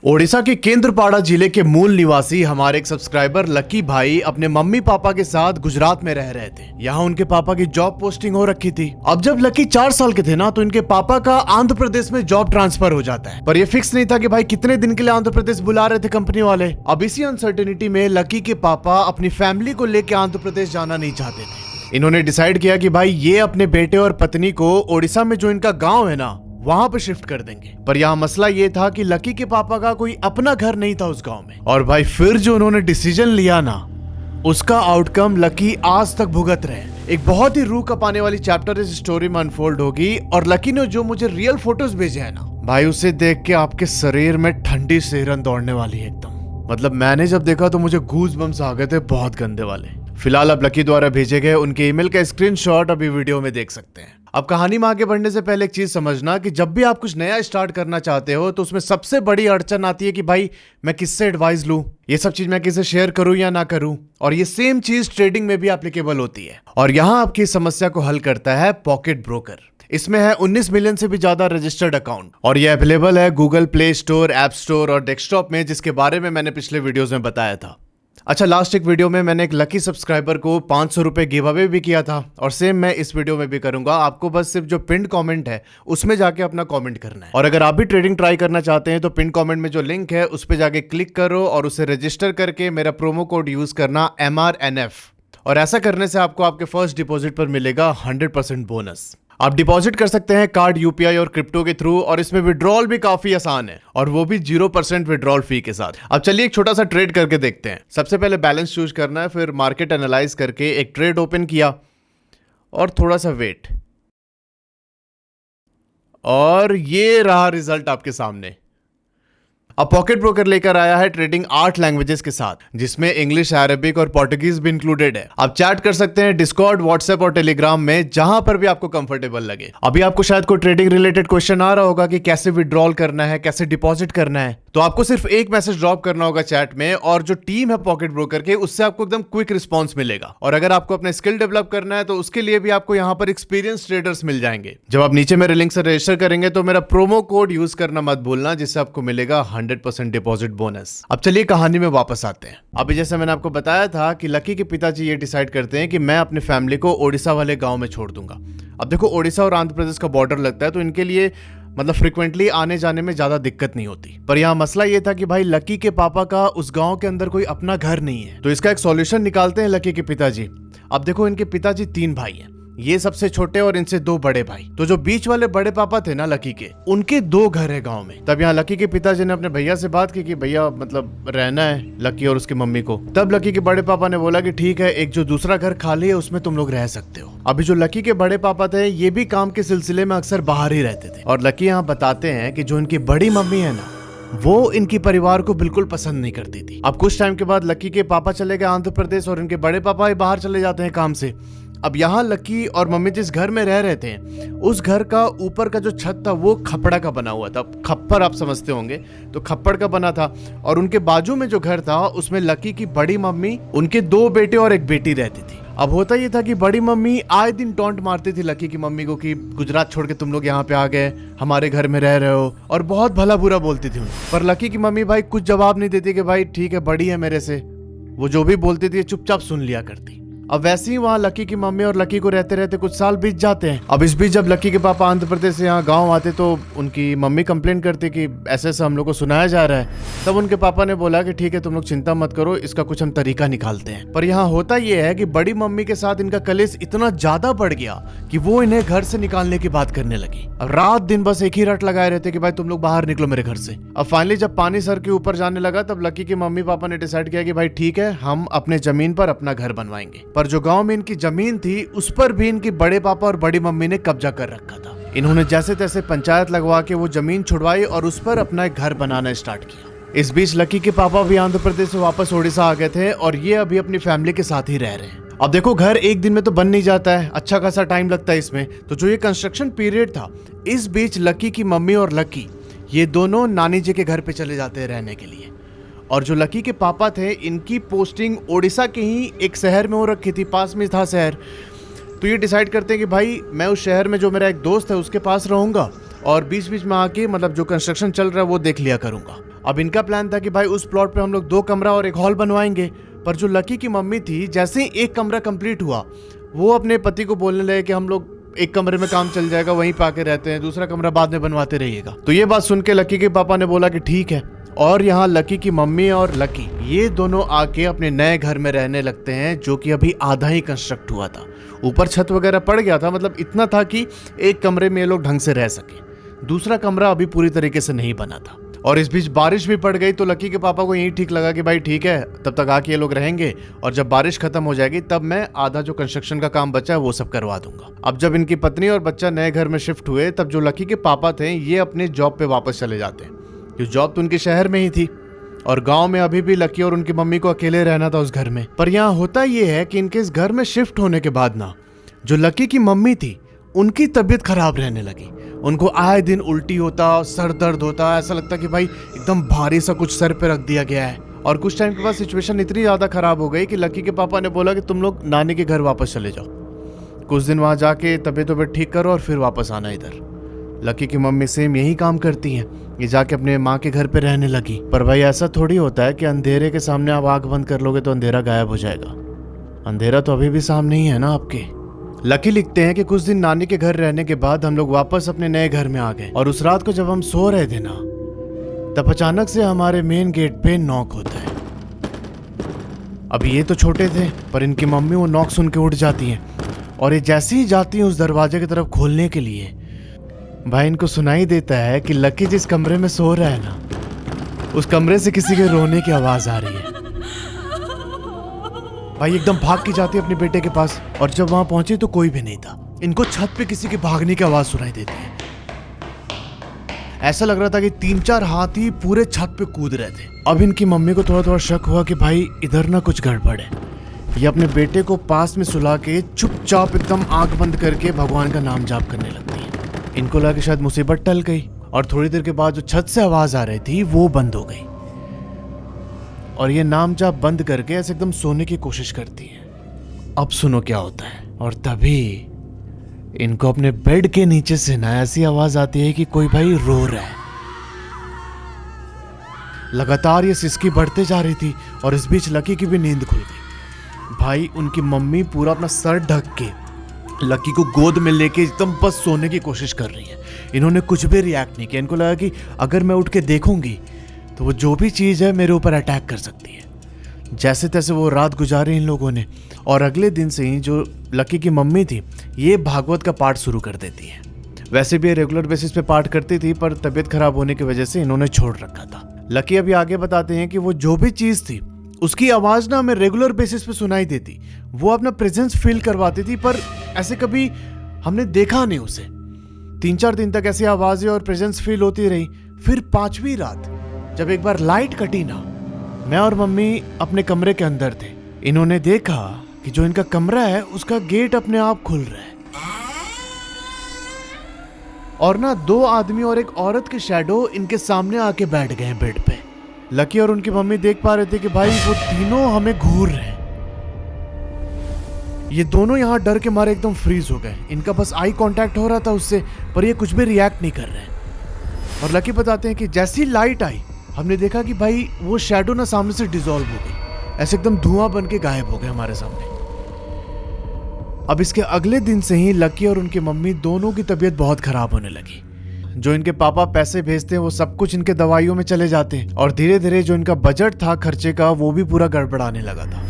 ओडिशा के केंद्रपाड़ा जिले के मूल निवासी हमारे एक सब्सक्राइबर लकी भाई अपने मम्मी पापा के साथ गुजरात में रह रहे थे। यहाँ उनके पापा की जॉब पोस्टिंग हो रखी थी। अब जब लकी 4 साल के थे ना, तो इनके पापा का आंध्र प्रदेश में जॉब ट्रांसफर हो जाता है। पर ये फिक्स नहीं था कि भाई कितने दिन के लिए आंध्र प्रदेश बुला रहे थे कंपनी वाले। अब इसी अनसर्टेनिटी में लकी के पापा अपनी फैमिली को लेकर आंध्र प्रदेश जाना नहीं चाहते थे। इन्होंने डिसाइड किया कि भाई ये अपने बेटे और पत्नी को ओडिशा में जो इनका गाँव है ना, वहां पे शिफ्ट कर देंगे। पर यहाँ मसला ये था कि लकी के पापा का कोई अपना घर नहीं था उस गांव में। और भाई फिर जो उन्होंने डिसीजन लिया ना, उसका आउटकम लकी आज तक भुगत रहे। एक बहुत ही रूह कपाने वाली चैप्टर इस स्टोरी में अनफोल्ड होगी। और लकी ने जो मुझे रियल फोटोज भेजे हैं ना भाई, उसे देख के आपके शरीर में ठंडी सिहरन दौड़ने वाली है एकदम। मतलब मैंने जब देखा तो मुझे गूज बम्स आ गए थे, बहुत गंदे वाले। फिलहाल अब लकी द्वारा भेजे गए उनके ईमेल का स्क्रीनशॉट अभी वीडियो में देख सकते हैं। अब कहानी में आगे बढ़ने से पहले एक चीज समझना कि जब भी आप कुछ नया स्टार्ट करना चाहते हो तो उसमें सबसे बड़ी अड़चन आती है कि भाई मैं किससे एडवाइस लूं, ये सब चीज मैं किसे शेयर करूं या ना करूं। और ये सेम चीज ट्रेडिंग में भी एप्लीकेबल होती है। और यहां आपकी समस्या को हल करता है पॉकेट ब्रोकर। इसमें है 19 मिलियन से भी ज्यादा रजिस्टर्ड अकाउंट और ये अवेलेबल है Google play store, app store और डेस्कटॉप में, जिसके बारे में मैंने पिछले वीडियोस में बताया था। अच्छा, लास्ट एक वीडियो में मैंने एक लकी सब्सक्राइबर को 500 रुपए गिव अवे भी किया था और सेम मैं इस वीडियो में भी करूंगा। आपको बस सिर्फ जो पिन कमेंट है उसमें जाके अपना कमेंट करना है। और अगर आप भी ट्रेडिंग ट्राई करना चाहते हैं तो पिन कमेंट में जो लिंक है उस पर जाके क्लिक करो और उसे रजिस्टर करके मेरा प्रोमो कोड यूज करना MRNF। और ऐसा करने से आपको आपके फर्स्ट डिपॉजिट पर मिलेगा 100% बोनस। आप डिपॉजिट कर सकते हैं कार्ड, यूपीआई और क्रिप्टो के थ्रू। और इसमें विड्रॉल भी काफी आसान है और वो भी 0% विड्रॉल फी के साथ। अब चलिए एक छोटा सा ट्रेड करके देखते हैं। सबसे पहले बैलेंस चूज करना है, फिर मार्केट एनालाइज करके एक ट्रेड ओपन किया और थोड़ा सा वेट, और ये रहा रिजल्ट आपके सामने। अब पॉकेट ब्रोकर लेकर आया है ट्रेडिंग 8 लैंग्वेजेस के साथ, जिसमें इंग्लिश, अरबिक और पोर्टुगीज भी इंक्लूडेड है। आप चैट कर सकते हैं डिस्कॉर्ड, व्हाट्सएप और टेलीग्राम में, जहां पर भी आपको कंफर्टेबल लगे। अभी आपको शायद कोई ट्रेडिंग रिलेटेड क्वेश्चन आ रहा होगा कि कैसे विड्रॉल करना है, कैसे डिपॉजिट करना है। तो आपको सिर्फ एक मैसेज ड्रॉप करना होगा चैट में, और जो टीम है पॉकेट ब्रोकर के, उससे आपको एकदम क्विक रिस्पॉन्स मिलेगा। और अगर आपको अपना स्किल डेवलप करना है तो उसके लिए भी आपको यहाँ पर एक्सपीरियंस ट्रेडर्स मिल जाएंगे। जब आप नीचे मेरे लिंक से रजिस्टर करेंगे तो मेरा प्रोमो कोड यूज करना मत भूलना, जिससे आपको मिलेगा 100% डिपॉजिट बोनस। अब चलिए कहानी में वापस आते हैं। अभी जैसे मैंने आपको बताया था कि लकी के पिताजी ये डिसाइड करते हैं कि मैं अपनी फैमिली को ओडिशा वाले गांव में छोड़ दूंगा। अब देखो, ओडिशा और आंध्र प्रदेश का बॉर्डर लगता है, तो इनके लिए मतलब फ्रिक्वेंटली आने जाने में ज्यादा दिक्कत नहीं होती। पर यहाँ मसला ये था कि भाई लकी के पापा का उस गांव के अंदर कोई अपना घर नहीं है। तो इसका एक सॉल्यूशन निकालते हैं लकी के पिताजी। अब देखो, इनके पिताजी 3 भाई हैं, ये सबसे छोटे और इनसे 2 बड़े भाई। तो जो बीच वाले बड़े पापा थे ना लकी के, उनके 2 घर है गांव में। तब यहाँ लकी के पिताजी ने अपने भैया से बात की कि भैया मतलब रहना है लकी और उसकी मम्मी को। तब लकी के बड़े पापा ने बोला कि ठीक है, एक जो दूसरा घर खाली है उसमें तुम लोग रह सकते हो। अभी जो लकी के बड़े पापा थे, ये भी काम के सिलसिले में अक्सर बाहर ही रहते थे। और लकी यहाँ बताते हैं कि जो इनकी बड़ी मम्मी है ना, वो इनकी परिवार को बिल्कुल पसंद नहीं करती थी। अब कुछ टाइम के बाद लकी के पापा चले गए आंध्र प्रदेश और इनके बड़े पापा ही बाहर चले जाते हैं काम से। अब यहाँ लकी और मम्मी जिस घर में रह रहे थे, उस घर का ऊपर का जो छत था वो खपड़ा का बना हुआ था। खप्पर आप समझते होंगे, तो खप्पड़ का बना था। और उनके बाजू में जो घर था उसमें लकी की बड़ी मम्मी, उनके 2 बेटे और 1 बेटी रहती थी। अब होता ये था कि बड़ी मम्मी आए दिन टॉन्ट मारती थी लकी की मम्मी को कि गुजरात छोड़ के तुम लोग यहाँ पे आ गए, हमारे घर में रह रहे हो, और बहुत भला बुरा बोलती थी उन्हें। पर लकी की मम्मी भाई कुछ जवाब नहीं देती कि भाई ठीक है, बड़ी है मेरे से। वो जो भी बोलती थी चुपचाप सुन लिया करती। अब वैसे ही वहाँ लकी की मम्मी और लकी को रहते रहते कुछ साल बीत जाते हैं। अब इस बीच जब लकी के पापा आंध्र प्रदेश से यहाँ गांव आते तो उनकी मम्मी कंप्लेन करती कि ऐसे ऐसा हम लोग को सुनाया जा रहा है। तब उनके पापा ने बोला कि ठीक है, तुम लोग चिंता मत करो, इसका कुछ हम तरीका निकालते हैं। पर यहाँ होता यह है कि बड़ी मम्मी के साथ इनका कलेश इतना ज्यादा बढ़ गया कि वो इन्हें घर से निकालने की बात करने लगी। अब रात दिन बस एक ही रट लगाए रहते कि भाई तुम लोग बाहर निकलो मेरे घर से। अब फाइनली जब पानी सर के ऊपर जाने लगा, तब लकी के मम्मी पापा ने डिसाइड किया कि भाई ठीक है, हम अपने जमीन पर अपना घर बनवाएंगे। पर जो गाँव में इनकी जमीन थी उस पर भी इनके बड़े पापा और बड़ी मम्मी ने कब्जा कर रखा था। इन्होंने जैसे तैसे पंचायत लगवा के वो जमीन छुड़वाई और उस पर अपना एक घर बनाना स्टार्ट किया। इस बीच लकी के पापा भी आंध्र प्रदेश से वापस ओडिशा आ गए थे और ये अभी अपनी फैमिली के साथ ही रह रहे हैं। अब देखो, घर एक दिन में तो बन नहीं जाता है, अच्छा खासा टाइम लगता है इसमें। तो जो ये कंस्ट्रक्शन पीरियड था, इस बीच लकी की मम्मी और लकी ये दोनों नानी जी के घर पे चले जाते हैं रहने के लिए। और जो लकी के पापा थे, इनकी पोस्टिंग ओडिशा के ही एक शहर में हो रखी थी, पास में था शहर। तो ये डिसाइड करते हैं कि भाई मैं उस शहर में जो मेरा एक दोस्त है उसके पास रहूंगा और बीच बीच में आके मतलब जो कंस्ट्रक्शन चल रहा है वो देख लिया करूंगा। अब इनका प्लान था कि भाई उस प्लॉट पे हम लोग 2 कमरा और एक हॉल बनवाएंगे, पर जो लकी की मम्मी थी, जैसे ही एक कमरा कंप्लीट हुआ वो अपने पति को बोलने लगे कि हम लोग एक कमरे में काम चल जाएगा, वहीं पे आके रहते हैं, दूसरा कमरा बाद में बनवाते रहिएगा। तो ये बात सुन के लकी के पापा ने बोला कि ठीक है, और यहाँ लकी की मम्मी और लकी ये दोनों आके अपने नए घर में रहने लगते हैं, जो कि अभी आधा ही कंस्ट्रक्ट हुआ था। ऊपर छत वगैरह पड़ गया था, मतलब इतना था कि एक कमरे में ये लोग ढंग से रह सके, दूसरा कमरा अभी पूरी तरीके से नहीं बना था। और इस बीच बारिश भी पड़ गई, तो लकी के पापा को यही ठीक लगा कि भाई ठीक है, तब तक आके ये लोग रहेंगे और जब बारिश खत्म हो जाएगी तब मैं आधा जो कंस्ट्रक्शन का काम बचा है वो सब करवा दूंगा। अब जब इनकी पत्नी और बच्चा नए घर में शिफ्ट हुए, तब जो लकी के पापा थे ये अपने जॉब पे वापस चले जाते हैं, क्योंकि जॉब तो उनके शहर में ही थी और गांव में अभी भी लकी और उनकी मम्मी को अकेले रहना था उस घर में। पर यहाँ होता ये है कि इनके इस घर में शिफ्ट होने के बाद ना, जो लकी की मम्मी थी उनकी तबीयत खराब रहने लगी। उनको आए दिन उल्टी होता, सर दर्द होता, ऐसा लगता कि भाई एकदम भारी सा कुछ सर पे रख दिया गया है। और कुछ टाइम के बाद सिचुएशन इतनी ज्यादा खराब हो गई कि लकी के पापा ने बोला कि तुम लोग नानी के घर वापस चले जाओ, कुछ दिन वहां जाके तबीयत ठीक करो और फिर वापस आना इधर। लकी की मम्मी सेम यही काम करती हैं, ये जाके अपने माँ के घर पे रहने लगी। पर भाई ऐसा थोड़ी होता है कि अंधेरे के सामने आप आंख बंद कर लोगे तो अंधेरा गायब हो जाएगा। अंधेरा तो अभी भी सामने ही है ना आपके। लकी लिखते हैं कि कुछ दिन नानी के घर रहने के बाद हम लोग वापस अपने नए घर में आ गए, और उस रात को जब हम सो रहे थे ना, तब अचानक से हमारे मेन गेट पे नॉक होता है। अब ये तो छोटे थे, पर इनकी मम्मी वो नॉक सुन के उठ जाती हैं, और ये जैसे ही जाती हैं उस दरवाजे की तरफ खोलने के लिए, भाई इनको सुनाई देता है कि लकी जिस कमरे में सो रहा है ना, उस कमरे से किसी के रोने की आवाज आ रही है। भाई एकदम भाग के जाती है अपने बेटे के पास, और जब वहां पहुंचे तो कोई भी नहीं था। इनको छत पे किसी के भागने की आवाज सुनाई देती है। ऐसा लग रहा था कि 3-4 हाथी पूरे छत पे कूद रहे थे। अब इनकी मम्मी को थोड़ा थोड़ा शक हुआ कि भाई इधर ना कुछ गड़बड़ है। ये अपने बेटे को पास में सुला के चुपचाप एकदम आंख बंद करके भगवान का नाम जाप करने लगती है। इनको लगा कि शायद मुसीबत टल गई, और थोड़ी देर के बाद जो छत से आवाज आ रही थी वो बंद हो गई, और ये नाम जाप बंद करके ऐसे एकदम सोने की कोशिश करती है। अब सुनो क्या होता है। और तभी इनको अपने बेड के नीचे से ना ऐसी आवाज आती है कि कोई भाई रो रहा है। लगातार ये सिसकी बढ़ते जा रही थी, और इस बीच लकी की भी नींद खुल गई। भाई उनकी मम्मी पूरा अपना सर ढक के लकी को गोद में लेके एकदम बस सोने की कोशिश कर रही है। इन्होंने कुछ भी रिएक्ट नहीं किया। इनको लगा कि अगर मैं उठ के देखूंगी तो वो जो भी चीज़ है मेरे ऊपर अटैक कर सकती है। जैसे तैसे वो रात गुजारी इन लोगों ने, और अगले दिन से ही जो लकी की मम्मी थी ये भागवत का पाठ शुरू कर देती है। वैसे भी ये रेगुलर बेसिस पे पाठ करती थी, पर तबीयत खराब होने की वजह से इन्होंने छोड़ रखा था। लकी अभी आगे बताते हैं कि वो जो भी चीज़ थी उसकी आवाज़ ना हमें रेगुलर बेसिस पे सुनाई देती, वो अपना प्रेजेंस फील करवाती थी, पर ऐसे कभी हमने देखा नहीं उसे। 3-4 दिन तक ऐसी आवाज़ें और प्रेजेंस फील होती रही। फिर 5वीं रात जब एक बार लाइट कटी ना, मैं और मम्मी अपने कमरे के अंदर थे। इन्होंने देखा कि जो इनका कमरा है उसका गेट अपने आप खुल रहा है, और ना 2 आदमी और एक औरत के शैडो इनके सामने आके बैठ गए बेड पे। लकी और उनकी मम्मी देख पा रहे थे कि भाई वो तीनों हमें घूर रहे हैं। ये दोनों यहाँ डर के मारे एकदम फ्रीज हो गए। इनका बस आई कांटेक्ट हो रहा था उससे, पर ये कुछ भी रिएक्ट नहीं कर रहे हैं। और लकी बताते हैं कि जैसी लाइट आई हमने देखा कि भाई वो शैडो ना सामने से डिसॉल्व हो गई, ऐसे एकदम धुआं बन के गायब हो गए हमारे सामने। अब इसके अगले दिन से ही लकी और उनकी मम्मी दोनों की तबीयत बहुत खराब होने लगी। जो इनके पापा पैसे भेजते हैं वो सब कुछ इनके दवाइयों में चले जाते हैं, और धीरे धीरे जो इनका बजट था खर्चे का वो भी पूरा गड़बड़ाने लगा था।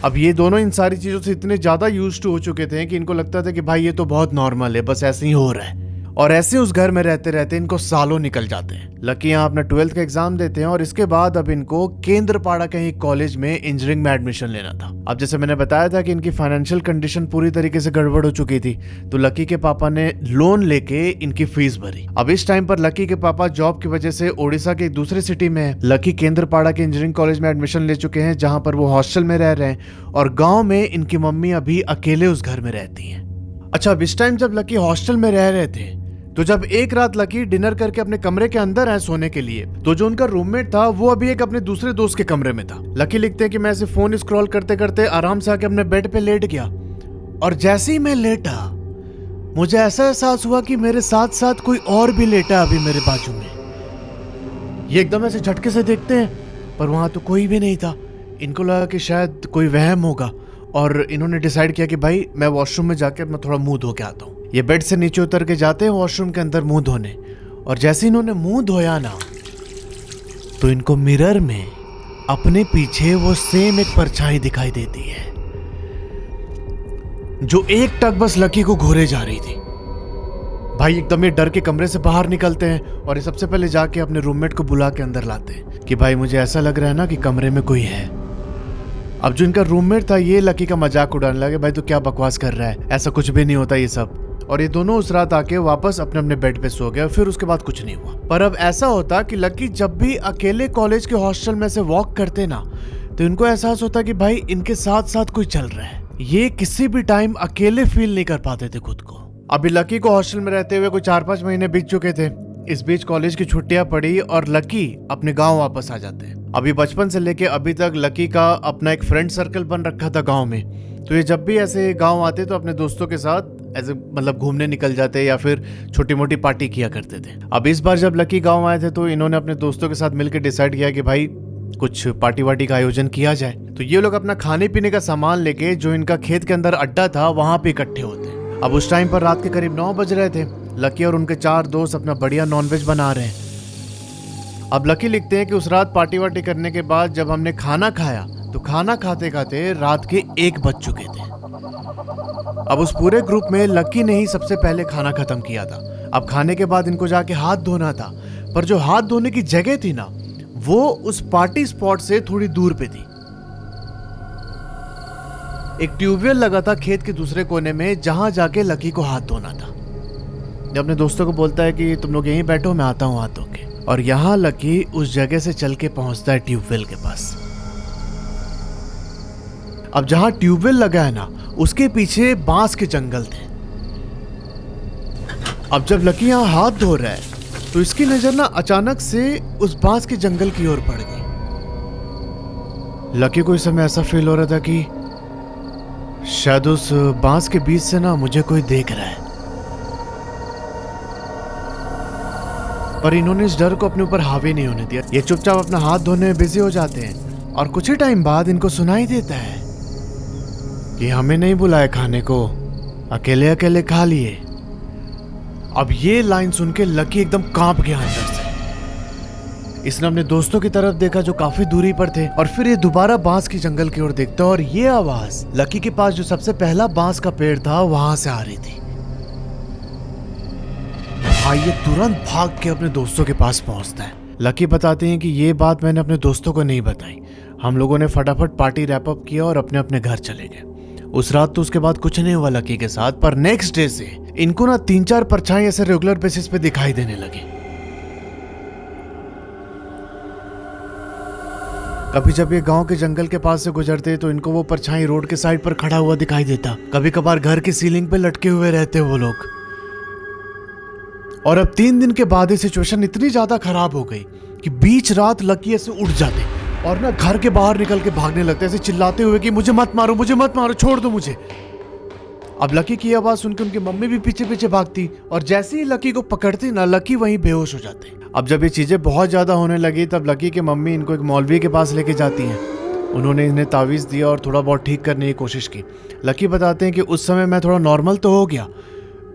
अब ये दोनों इन सारी चीजों से इतने ज्यादा यूज्ड हो चुके थे कि इनको लगता था कि भाई ये तो बहुत नॉर्मल है, बस ऐसे ही हो रहा है। और ऐसे उस घर में रहते रहते इनको सालों निकल जाते हैं। लकी यहाँ अपना 12th का एग्जाम देते हैं, और इसके बाद अब इनको केंद्रपाड़ा के एक कॉलेज में इंजीनियरिंग में एडमिशन लेना था। अब जैसे मैंने बताया था कि इनकी फाइनेंशियल कंडीशन पूरी तरीके से गड़बड़ हो चुकी थी, तो लकी के पापा ने लोन लेके इनकी फीस भरी। अब इस टाइम पर लकी के पापा जॉब की वजह से ओडिशा के एक दूसरे सिटी में है। लकी केंद्रपाड़ा के इंजीनियरिंग कॉलेज में एडमिशन ले चुके हैं, जहां पर वो हॉस्टल में रह रहे हैं, और गाँव में इनकी मम्मी अभी अकेले उस घर में रहती है। अच्छा, अब इस टाइम जब लकी हॉस्टल में रह रहे थे, तो जब एक रात लकी डिनर करके अपने कमरे के अंदर आए सोने के लिए, तो जो उनका रूममेट था वो अभी एक अपने दूसरे दोस्त के कमरे में था। लकी लिखते हैं कि मैं ऐसे फोन स्क्रॉल करते करते आराम से आके अपने बेड पे लेट गया, और जैसे ही मैं लेटा मुझे ऐसा एहसास हुआ कि मेरे साथ साथ कोई और भी लेटा अभी मेरे बाजू में। ये एकदम ऐसे झटके से देखते हैं, पर वहां तो कोई भी नहीं था। इनको लगा कि शायद कोई वहम होगा और इन्होंने डिसाइड किया कि भाई मैं वॉशरूम में जाके मैं थोड़ा मुंह धो के आता हूँ। ये बेड से नीचे उतर के जाते हैं वॉशरूम के अंदर मुंह धोने, और जैसे इन्होंने मुंह धोया ना, तो इनको मिरर में अपने पीछे वो सेम एक परछाई दिखाई देती है जो एक टक बस लकी को घूरे जा रही थी। भाई एकदम ये डर के कमरे से बाहर निकलते हैं और ये सबसे पहले जाके अपने रूममेट को बुला के अंदर लाते हैं कि भाई मुझे ऐसा लग रहा है ना कि कमरे में कोई है। अब जो इनका रूममेट था ये लकी का मजाक उड़ाने लगे, भाई तो क्या बकवास कर रहा है, ऐसा कुछ भी नहीं होता ये सब। और ये दोनों उस रात आके वापस अपने अपने बेड पे सो गए, फिर उसके बाद कुछ नहीं हुआ। पर अब ऐसा होता कि लकी जब भी अकेले कॉलेज के हॉस्टल में से वॉक करते ना, तो इनको एहसास होता कि भाई इनके साथ साथ कोई चल रहा है। ये किसी भी टाइम अकेले फील नहीं कर पाते थे खुद को। अभी लकी को हॉस्टल में रहते हुए कोई 4-5 महीने बीत चुके थे। इस बीच कॉलेज की छुट्टियां पड़ी और लकी अपने गांव वापस आ जाते हैं। अभी बचपन से लेके अभी तक लकी का अपना एक फ्रेंड सर्कल बन रखा था गांव में, तो ये जब भी ऐसे गांव आते तो अपने दोस्तों के साथ ऐसे मतलब घूमने निकल जाते या फिर छोटी मोटी पार्टी किया करते थे। अब इस बार जब लकी गांव आए थे तो इन्होंने अपने दोस्तों के साथ मिलकर डिसाइड किया कि भाई कुछ पार्टी वार्टी का आयोजन किया जाए। तो ये लोग अपना खाने पीने का सामान लेके जो इनका खेत के अंदर अड्डा था वहां पे इकट्ठे होते। अब उस टाइम पर रात के करीब 9 बज रहे थे। लकी और उनके 4 दोस्त अपना बढ़िया नॉनवेज बना रहे हैं। अब लकी लिखते हैं कि उस रात पार्टी वार्टी करने के बाद जब हमने खाना खाया तो खाना खाते खाते रात के 1 बज चुके थे। अब उस पूरे ग्रुप में लकी ने ही सबसे पहले खाना खत्म किया था। अब खाने के बाद इनको जाके हाथ धोना था, पर जो हाथ धोने की जगह थी ना, वो उस पार्टी स्पॉट से थोड़ी दूर पे थी। एक ट्यूबवेल लगा था खेत के दूसरे कोने में, जहां जाके लकी को हाथ धोना था। जब अपने दोस्तों को बोलता है कि तुम लोग यहीं बैठो, मैं आता हूं हाथ धो के। और यहां लकी उस जगह से चल के पहुंचता है ट्यूबवेल के पास। अब जहां ट्यूबवेल लगा है ना, उसके पीछे बांस के जंगल थे। अब जब लकी यहां हाथ धो रहा है तो इसकी नजर ना अचानक से उस बांस के जंगल की ओर पड़ गई। लकी को इस समय ऐसा फील हो रहा था कि शायद उस बांस के बीच से ना मुझे कोई देख रहा है। पर इन्होंने इस डर को अपने ऊपर हावी नहीं होने दिया। ये चुपचाप अपना हाथ धोने में बिजी हो जाते हैं और कुछ ही टाइम बाद इनको सुनाई देता है कि हमें नहीं बुलाया खाने को, अकेले अकेले खा लिए। अब ये लाइन सुन के लकी एकदम कांप गया अंदर से। इसने अपने दोस्तों की तरफ देखा जो काफी दूरी पर थे, और फिर ये दोबारा बांस की जंगल की ओर देखता, और ये आवाज लकी के पास जो सबसे पहला बांस का पेड़ था वहां से आ रही थी। भाई ये तुरंत भाग के अपने दोस्तों के पास पहुंचता है। लकी बताते हैं कि ये बात मैंने अपने दोस्तों को नहीं बताई। हम लोगों ने फटाफट पार्टी रैप अप किया और अपने अपने घर चले गए। उस रात तो उसके बाद कुछ नहीं हुआ लकी के साथ, पर नेक्स्ट डे से इनको ना 3-4 परछाई ऐसे रेगुलर बेसिस पे दिखाई देने लगे। कभी जब ये गांव के जंगल के पास से गुजरते तो इनको वो परछाई रोड के साइड पर खड़ा हुआ दिखाई देता। कभी कभार घर की सीलिंग पे लटके हुए रहते वो लोग। और अब 3 दिन के बाद ये सिचुएशन इतनी ज्यादा खराब हो गई कि बीच रात लकी ऐसे उठ जाते और ना घर के बाहर निकल के भागने लगते, ऐसे चिल्लाते हुए कि मुझे मत मारो, मुझे मत मारो, छोड़ दो मुझे। अब लकी की आवाज सुनकर उनकी मम्मी भी पीछे पीछे भागती, और जैसे ही लकी को पकड़ती ना, लकी वहीं बेहोश हो जाते। अब जब ये चीजें बहुत ज्यादा होने लगी तब लकी के मम्मी इनको एक मौलवी के पास लेके जाती हैं। उन्होंने इन्हें तावीज दिया और थोड़ा बहुत ठीक करने की कोशिश की। लकी बताते हैं कि उस समय मैं थोड़ा नॉर्मल तो हो गया,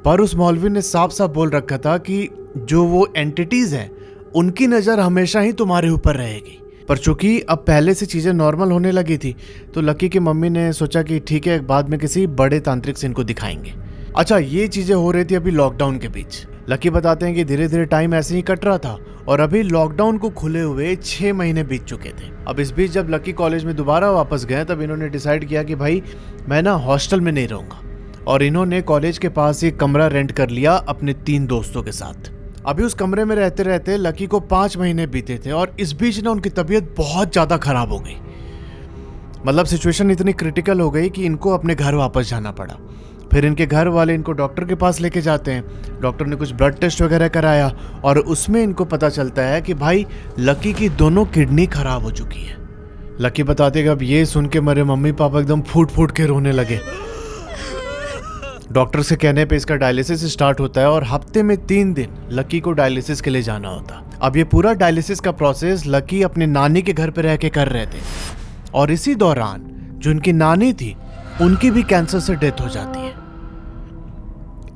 पर उस मौलवी ने साफ साफ बोल रखा था कि जो वो एंटिटीज हैं उनकी नजर हमेशा ही तुम्हारे ऊपर रहेगी। पर चूंकि अब पहले से चीजें नॉर्मल होने लगी थी तो लकी की मम्मी ने सोचा कि ठीक है, बाद में किसी बड़े तांत्रिक से इनको दिखाएंगे। अच्छा, ये चीजें हो रही थी अभी लॉकडाउन के बीच। लकी बताते हैं कि धीरे धीरे टाइम ऐसे ही कट रहा था और अभी लॉकडाउन को खुले हुए 6 महीने बीत चुके थे। अब इस बीच जब लकी कॉलेज में दोबारा वापस गए तब इन्होंने डिसाइड किया कि भाई मैं ना हॉस्टल में नहीं रहूंगा, और इन्होंने कॉलेज के पास एक कमरा रेंट कर लिया अपने 3 दोस्तों के साथ। अभी उस कमरे में रहते रहते लकी को 5 महीने बीते थे और इस बीच ना उनकी तबीयत बहुत ज्यादा खराब हो गई। मतलब सिचुएशन इतनी क्रिटिकल हो गई कि इनको अपने घर वापस जाना पड़ा। फिर इनके घर वाले इनको डॉक्टर के पास लेके जाते हैं। डॉक्टर ने कुछ ब्लड टेस्ट वगैरह कराया और उसमें इनको पता चलता है कि भाई लकी की दोनों किडनी खराब हो चुकी है। लकी बताते कि अब ये सुन के मेरे मम्मी पापा एकदम फूट फूट के रोने लगे। डॉक्टर से कहने पे इसका डायलिसिस स्टार्ट होता है और हफ्ते में 3 दिन लकी को डायलिसिस के लिए जाना होता। अब ये पूरा डायलिसिस का प्रोसेस लकी अपने नानी के घर पे रह के कर रहे थे और इसी दौरान जो उनकी नानी थी उनकी भी कैंसर से डेथ हो जाती है।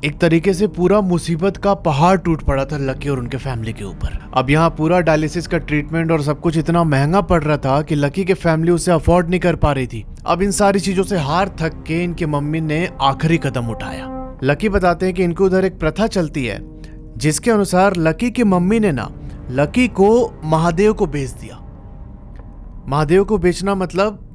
एक तरीके से पूरा मुसीबत का पहाड़ टूट पड़ा था लकी और उनके फैमिली के ऊपर। अब यहाँ पूरा डायलिसिस का ट्रीटमेंट और सब कुछ इतना महंगा पड़ रहा था कि लकी के फैमिली उसे अफोर्ड नहीं कर पा रही थी। अब इन सारी चीजों से हार थक के इनकी मम्मी ने आखिरी कदम उठाया। लकी बताते हैं कि इनको उधर एक प्रथा चलती है जिसके अनुसार लकी की मम्मी ने ना लकी को महादेव को बेच दिया। महादेव को बेचना मतलब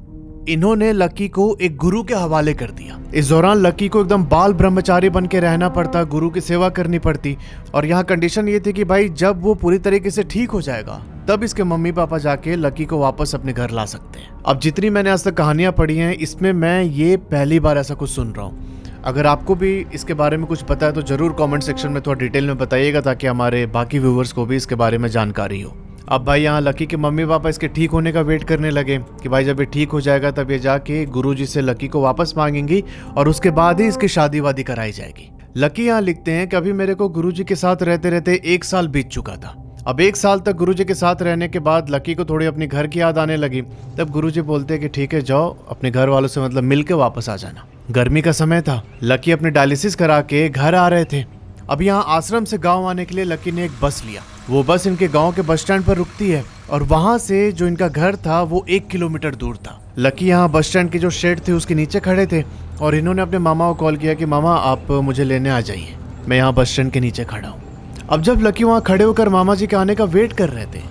इन्होंने लकी को एक गुरु के हवाले कर दिया। इस दौरान लकी को एकदम बाल ब्रह्मचारी बन के रहना पड़ता, गुरु की सेवा करनी पड़ती और यहाँ कंडीशन ये थी कि भाई जब वो पूरी तरीके से ठीक हो जाएगा तब इसके मम्मी पापा जाके लकी को वापस अपने घर ला सकते हैं। अब जितनी मैंने आज तक कहानियां पढ़ी हैं इसमें मैं ये पहली बार ऐसा कुछ सुन रहा हूँ। अगर आपको भी इसके बारे में कुछ पता है तो जरूर कॉमेंट सेक्शन में थोड़ा डिटेल में बताइएगा ताकि हमारे बाकी व्यूवर्स को भी इसके बारे में जानकारी हो। अब भाई यहाँ लकी के मम्मी पापा इसके ठीक होने का वेट करने लगे कि भाई जब ये ठीक हो जाएगा तब ये जाके गुरुजी से लकी को वापस मांगेंगी और उसके बाद ही इसकी शादी वादी कराई जाएगी। लकी यहाँ लिखते हैं कि अभी मेरे को गुरुजी के साथ रहते रहते 1 साल बीत चुका था। अब 1 साल तक गुरुजी के साथ रहने के बाद लकी को थोड़ी अपनी घर की याद आने लगी। तब गुरुजी बोलते हैं कि ठीक है जाओ अपने घर वालों से मतलब मिल के वापस आ जाना। गर्मी का समय था, लकी अपने डायलिसिस करा के घर आ रहे थे। अब यहाँ आश्रम से गांव आने के लिए लकी ने एक बस लिया। वो बस इनके गांव के बस स्टैंड पर रुकती है और वहां से जो इनका घर था वो 1 किलोमीटर दूर था। लकी यहाँ बस स्टैंड की जो शेड थी उसके नीचे खड़े थे और इन्होंने अपने मामा को कॉल किया कि मामा आप मुझे लेने आ जाइए, मैं यहाँ बस स्टैंड के नीचे खड़ा हूँ। अब जब लकी वहाँ खड़े होकर मामा जी के आने का वेट कर रहे थे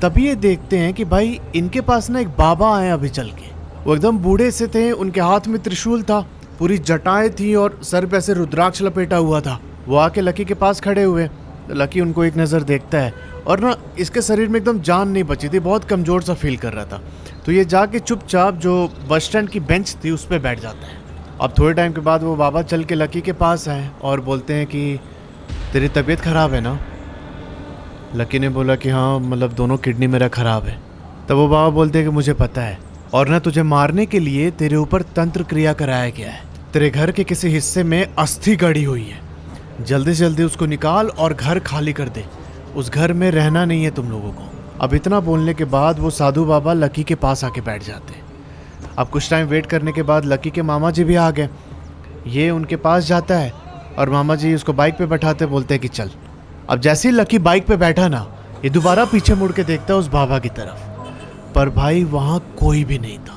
तभी ये देखते हैं कि भाई इनके पास ना एक बाबा आए अभी चल के। वो एकदम बूढ़े से थे, उनके हाथ में त्रिशूल था, पूरी जटाएं थी और सर पे ऐसे रुद्राक्ष लपेटा हुआ था। वो आके लकी के पास खड़े हुए तो लकी उनको एक नज़र देखता है और ना इसके शरीर में एकदम जान नहीं बची थी, बहुत कमज़ोर सा फील कर रहा था। तो ये जाके चुपचाप जो बस स्टैंड की बेंच थी उस पर बैठ जाता है। अब थोड़े टाइम के बाद वो बाबा चल के लकी के पास आए और बोलते हैं कि तेरी तबीयत ख़राब है ना। लकी ने बोला कि हाँ मतलब दोनों किडनी मेरा ख़राब है। तब वो बाबा बोलते हैं कि मुझे पता है और ना तुझे मारने के लिए तेरे ऊपर तंत्र क्रिया कराया गया है। तेरे घर के किसी हिस्से में अस्थि गड़ी हुई है, जल्दी से जल्दी उसको निकाल और घर खाली कर दे, उस घर में रहना नहीं है तुम लोगों को। अब इतना बोलने के बाद वो साधु बाबा लकी के पास आके बैठ जाते हैं। अब कुछ टाइम वेट करने के बाद लकी के मामा जी भी आ गए। ये उनके पास जाता है और मामा जी उसको बाइक पे बैठाते, बोलते हैं कि चल। अब जैसे ही लकी बाइक पे बैठा ना ये दोबारा पीछे मुड़ के देखता है उस बाबा की तरफ, पर भाई वहां कोई भी नहीं था।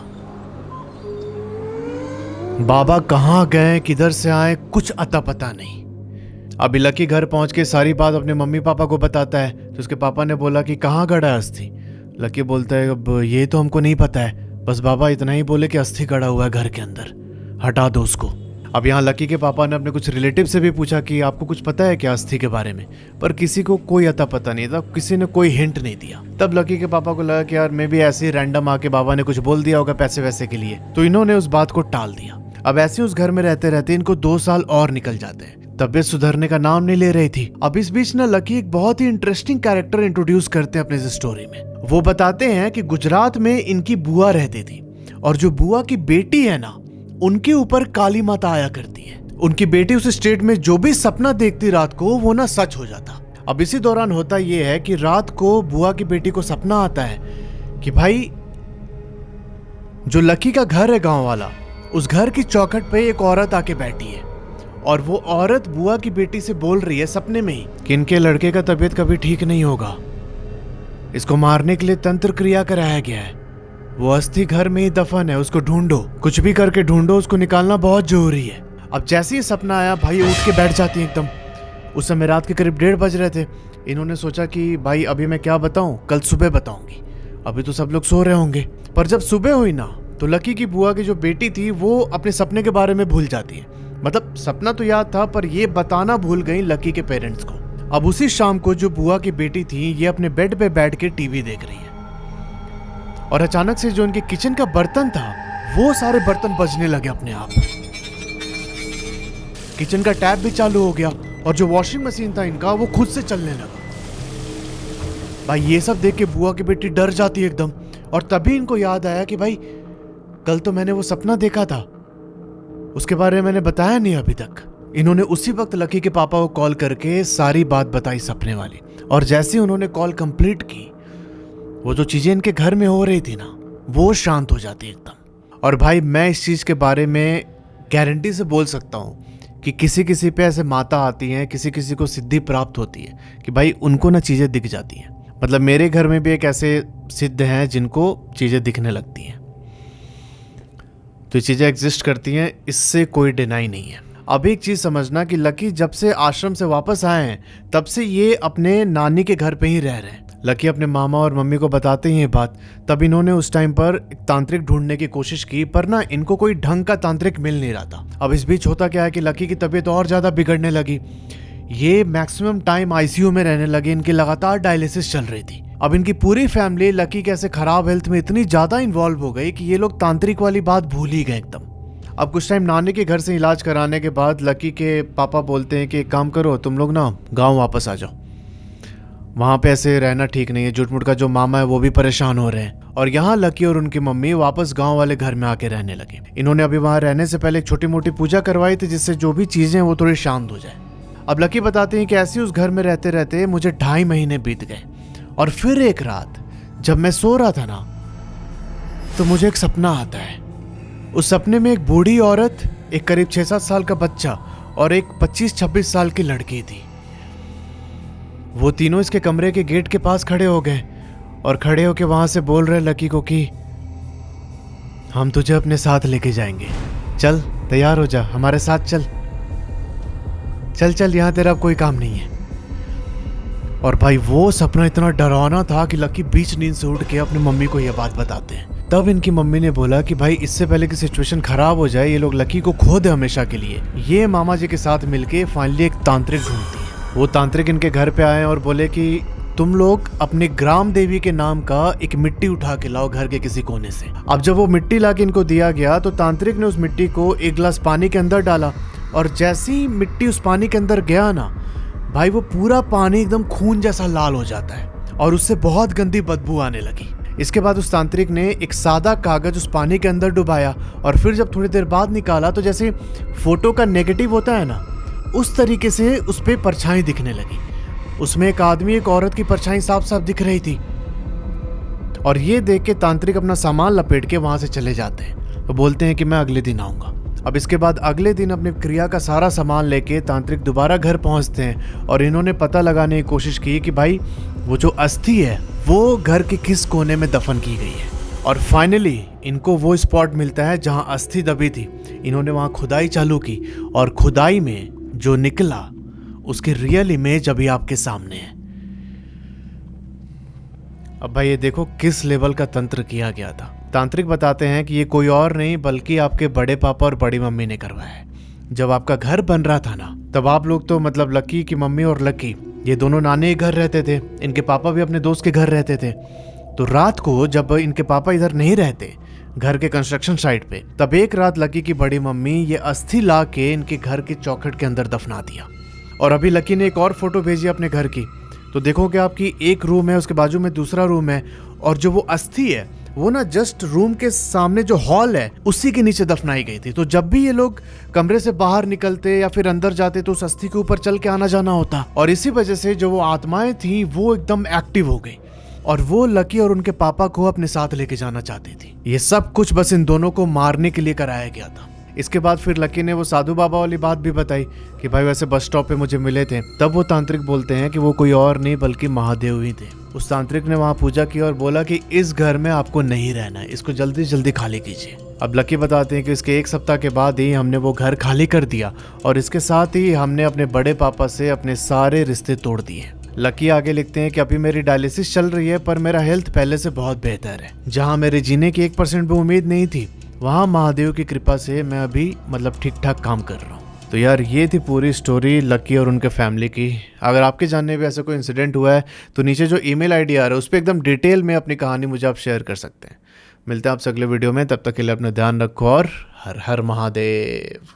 बाबा कहाँ गए किधर से आए कुछ अता पता नहीं। अभी लकी घर पहुंच के सारी बात अपने मम्मी पापा को बताता है तो उसके पापा ने बोला कि कहाँ गड़ा है अस्थि। लकी बोलता है अब ये तो हमको नहीं पता है, बस बाबा इतना ही बोले कि अस्थि गड़ा हुआ है घर के अंदर, हटा दो उसको। अब यहाँ लकी के पापा ने अपने कुछ रिलेटिव से भी पूछा कि आपको कुछ पता है क्या अस्थि के बारे में, पर किसी को कोई अता पता नहीं था, किसी ने कोई हिंट नहीं दिया। तब लकी के पापा को लगा कि यार मे भी ऐसे ही रैंडम आके बाबा ने कुछ बोल दिया होगा पैसे वैसे के लिए, तो इन्होंने उस बात को टाल दिया। अब ऐसे उस घर में रहते रहते इनको 2 साल और निकल जाते हैं। तबीयत सुधरने का नाम नहीं ले रही थी। अब इस बीच ना लकी एक बहुत ही इंटरेस्टिंग कैरेक्टर इंट्रोड्यूस करते हैं अपने इस स्टोरी में। वो बताते हैं कि गुजरात में इनकी बुआ रहती थी और जो बुआ की बेटी है ना उनके ऊपर काली माता आया करती है। उनकी बेटी उस स्टेट में जो भी सपना देखती रात को वो ना सच हो जाता। अब इसी दौरान होता ये है कि रात को बुआ की बेटी को सपना आता है कि भाई जो लकी का घर है गांव वाला, उस घर की चौखट पे एक औरत आके बैठी है और वो औरत बुआ की बेटी से बोल रही है सपने में ही कि इनके लड़के का तबीयत कभी ठीक नहीं होगा, इसको मारने के लिए तंत्र क्रिया कराया गया है, वो अस्थि घर में ही दफन है, उसको ढूंढो, कुछ भी करके ढूंढो, उसको निकालना बहुत जरूरी है। अब जैसे ही सपना आया भाई उठ के बैठ जाती है एकदम। उस समय रात के करीब 1:30 बज रहे थे। इन्होंने सोचा कि भाई अभी मैं क्या बताऊं, कल सुबह बताऊंगी, अभी तो सब लोग सो रहे होंगे। पर जब सुबह हुई ना तो लकी की बुआ की जो बेटी थी वो अपने सपने के बारे में भूल जाती है। मतलब सपना तो याद था पर ये बताना भूल गई लकी के पेरेंट्स को। अब उसी शाम को जो बुआ की बेटी थी ये अपने बेड पे बैठ के टीवी देख रही है और अचानक से जो उनके किचन का बर्तन था वो सारे बर्तन बजने लगे अपने आप। किचन का टैप भी चालू हो गया और जो वॉशिंग मशीन था इनका वो खुद से चलने लगा। भाई ये सब देख के बुआ की बेटी डर जाती है एकदम और तभी इनको याद आया कि भाई कल तो मैंने वो सपना देखा था, उसके बारे में मैंने बताया नहीं अभी तक। इन्होंने उसी वक्त लकी के पापा को कॉल करके सारी बात बताई सपने वाली, और जैसे ही उन्होंने कॉल कंप्लीट की, वो जो चीजें इनके घर में हो रही थी ना, वो शांत हो जाती एकदम। और भाई मैं इस चीज के बारे में गारंटी से बोल सकता हूँ कि किसी किसी पे ऐसे माता आती हैं, किसी किसी को सिद्धि प्राप्त होती है कि भाई उनको ना चीजें दिख जाती हैं। मतलब मेरे घर में भी एक ऐसे सिद्ध हैं जिनको चीजें दिखने लगती हैं, तो ये चीजें एग्जिस्ट करती हैं, इससे कोई डिनाई नहीं है। अब एक चीज समझना कि लकी जब से आश्रम से वापस आए हैं तब से ये अपने नानी के घर पे ही रह रहे हैं। लकी अपने मामा और मम्मी को बताते ही ये बात, तब इन्होंने उस टाइम पर एक तांत्रिक ढूंढने की कोशिश की, पर ना इनको कोई ढंग का तांत्रिक मिल नहीं रहा था। अब इस बीच होता क्या है कि लकी की तबीयत और ज्यादा बिगड़ने लगी। ये मैक्सिमम टाइम आईसीयू में रहने लगे, इनकी लगातार डायलिसिस चल रही थी। अब इनकी पूरी फैमिली लकी के ऐसे खराब हेल्थ में इतनी ज्यादा इन्वॉल्व हो गई कि ये लोग तांत्रिक वाली बात भूल ही गए एकदम। अब कुछ टाइम नानी के घर से इलाज कराने के बाद लकी के पापा बोलते हैं कि एक काम करो, तुम लोग ना गांव वापस आ जाओ, वहां पे ऐसे रहना ठीक नहीं है। झूठमुठ का जो मामा है वो भी परेशान हो रहे हैं। और यहाँ लकी और उनकी मम्मी वापस गांव वाले घर में आके रहने लगे। इन्होंने अभी वहां रहने से पहले एक छोटी मोटी पूजा करवाई थी, जिससे जो भी चीजें वो थोड़ी शांत हो जाए। अब लकी बताते हैं कि ऐसे उस घर में रहते रहते मुझे 2.5 महीने बीत गए, और फिर एक रात जब मैं सो रहा था ना, तो मुझे एक सपना आता है। उस सपने में एक बूढ़ी औरत, एक करीब 6-7 साल का बच्चा और एक 25-26 साल की लड़की थी। वो तीनों इसके कमरे के गेट के पास खड़े हो गए और खड़े होके वहां से बोल रहे लकी को कि हम तुझे अपने साथ लेके जाएंगे, चल तैयार हो जा, हमारे साथ चल चल चल, यहां तेरा अब कोई काम नहीं है। और भाई वो सपना इतना डरावना था कि लकी बीच नींद से उठ के अपनी मम्मी को यह बात बताते हैं। तब इनकी मम्मी ने बोला कि भाई इससे पहले कि सिचुएशन खराब हो जाए, ये लोग लकी को खो दे हमेशा के लिए, ये मामा जी के साथ मिलके फाइनली एक तांत्रिक ढूंढती है। वो तांत्रिक इनके घर पे आए और बोले कि तुम लोग अपने ग्राम देवी के नाम का एक मिट्टी उठा के लाओ घर के किसी कोने से। अब जब वो मिट्टी ला के इनको दिया गया तो तांत्रिक ने उस मिट्टी को एक गिलास पानी के अंदर डाला, और जैसे ही मिट्टी उस पानी के अंदर गया ना भाई, वो पूरा पानी एकदम खून जैसा लाल हो जाता है और उससे बहुत गंदी बदबू आने लगी। इसके बाद उस तांत्रिक ने एक सादा कागज उस पानी के अंदर डुबाया, और फिर जब थोड़ी देर बाद निकाला तो जैसे फोटो का नेगेटिव होता है ना, उस तरीके से उस पे परछाई दिखने लगी। उसमें एक आदमी एक औरत की परछाई साफ साफ दिख रही थी। और ये देख के तांत्रिक अपना सामान लपेट के वहां से चले जाते हैं, तो बोलते हैं कि मैं अगले दिन आऊंगा। अब इसके बाद अगले दिन अपनी क्रिया का सारा सामान लेके तांत्रिक दोबारा घर पहुंचते हैं, और इन्होंने पता लगाने की कोशिश की कि भाई वो जो अस्थि है वो घर के किस कोने में दफन की गई है। और फाइनली इनको वो स्पॉट मिलता है जहां अस्थि दबी थी। इन्होंने वहां खुदाई चालू की, और खुदाई में जो निकला उसकी रियल इमेज अभी आपके सामने है। अब भाई ये देखो किस लेवल का तंत्र किया गया था। तांत्रिक बताते हैं कि ये कोई और नहीं बल्कि आपके बड़े पापा और बड़ी मम्मी ने करवाया है। जब आपका घर बन रहा था ना, तब आप लोग तो मतलब लकी की मम्मी और लकी ये दोनों नानी के घर रहते थे, इनके पापा भी अपने दोस्त के घर रहते थे। तो रात को जब इनके पापा इधर नहीं रहते घर के कंस्ट्रक्शन साइट पे, तब एक रात लकी की बड़ी मम्मी ये अस्थि ला के इनके घर के चौखट के अंदर दफना दिया। और अभी लकी ने एक और फोटो भेजी अपने घर की, तो देखोगे आपकी एक रूम है, उसके बाजू में दूसरा रूम है, और जो वो अस्थि है वो ना जस्ट रूम के सामने जो हॉल है उसी के नीचे दफनाई गई थी। तो जब भी ये लोग कमरे से बाहर निकलते या फिर अंदर जाते तो उस अस्थि के ऊपर चल के आना जाना होता, और इसी वजह से जो वो आत्माएं थी वो एकदम एक्टिव हो गई, और वो लकी और उनके पापा को अपने साथ लेके जाना चाहती थी। ये सब कुछ बस इन दोनों को मारने के लिए कराया गया था। इसके बाद फिर लकी ने वो साधु बाबा वाली बात भी बताई कि भाई वैसे बस स्टॉप पे मुझे मिले थे। तब वो तांत्रिक बोलते हैं कि वो कोई और नहीं बल्कि महादेव ही थे। उस तांत्रिक ने वहां पूजा की और बोला कि इस घर में आपको नहीं रहना है, इसको जल्दी जल्दी खाली कीजिए। अब लकी बताते हैं कि इसके 1 सप्ताह के बाद ही हमने वो घर खाली कर दिया, और इसके साथ ही हमने अपने बड़े पापा से अपने सारे रिश्ते तोड़ दिए। लकी आगे लिखते हैं कि अभी मेरी डायलिसिस चल रही है, पर मेरा हेल्थ पहले से बहुत बेहतर है। जहां मेरे जीने की 1% भी उम्मीद नहीं थी, वहां महादेव की कृपा से मैं अभी मतलब ठीक ठाक काम कर रहा हूँ। तो यार ये थी पूरी स्टोरी लकी और उनके फैमिली की। अगर आपके जानने में ऐसा कोई इंसिडेंट हुआ है तो नीचे जो ईमेल आईडी आ रहा है उस पर एकदम डिटेल में अपनी कहानी मुझे आप शेयर कर सकते हैं। मिलते हैं आपसे अगले वीडियो में, तब तक के लिए अपना ध्यान रखो और हर हर महादेव।